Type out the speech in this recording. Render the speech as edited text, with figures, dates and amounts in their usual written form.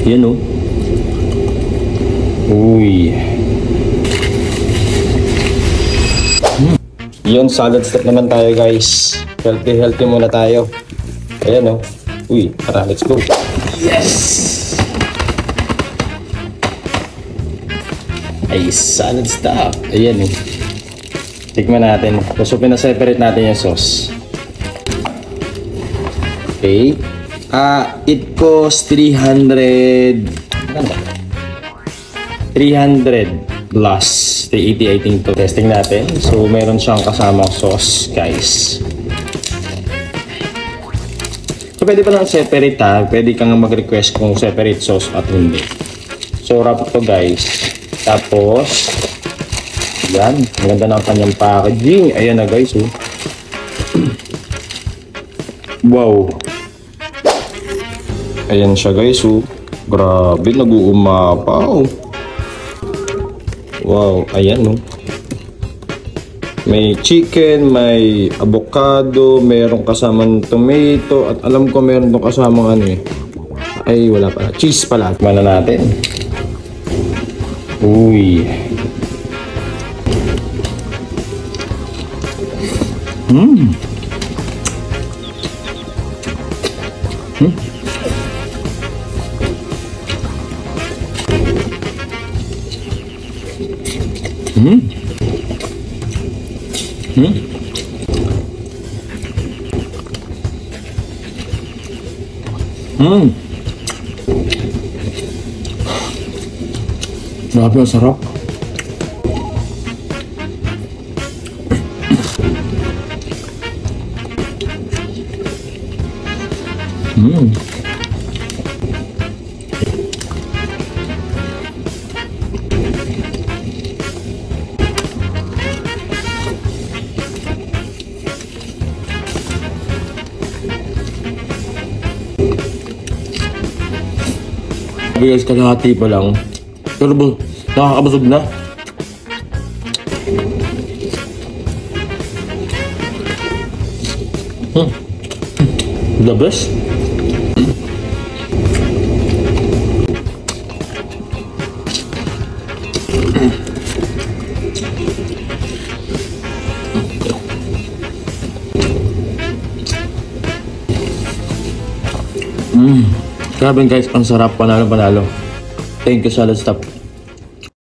Yan o. Uy. Yun, salad step naman tayo guys. Healthy muna tayo. Ayan o. Uy, tara, let's go. Yes! Ay, salad stop. Ayan o. Tikman natin. So, pinaseparate natin yung sauce. Okay. It costs 300 plus 380 I think to. Testing natin. So meron siyang kasamang sauce guys. So pwede pa lang separate ha. Pwede kang mag-request kung separate sauce at hindi. So wrap to guys. Tapos yan. Ang ganda ng kanyang packaging. Ayan na guys oh. Wow. Ayan siya guys oh. Grabe, nag-uumapaw. Wow, ayan no. May chicken, may avocado, mayroong kasamang tomato, at alam ko mayroon tong kasamang ano eh. Ay, wala pala. Cheese pala. Mana natin. Uy. Hmm. Grabe, ang sarap. Guys, kalahati pa lang. Pero nakakabusog na. The best. Grabe guys, ang sarap. Panalo. Thank you, Salad Stop.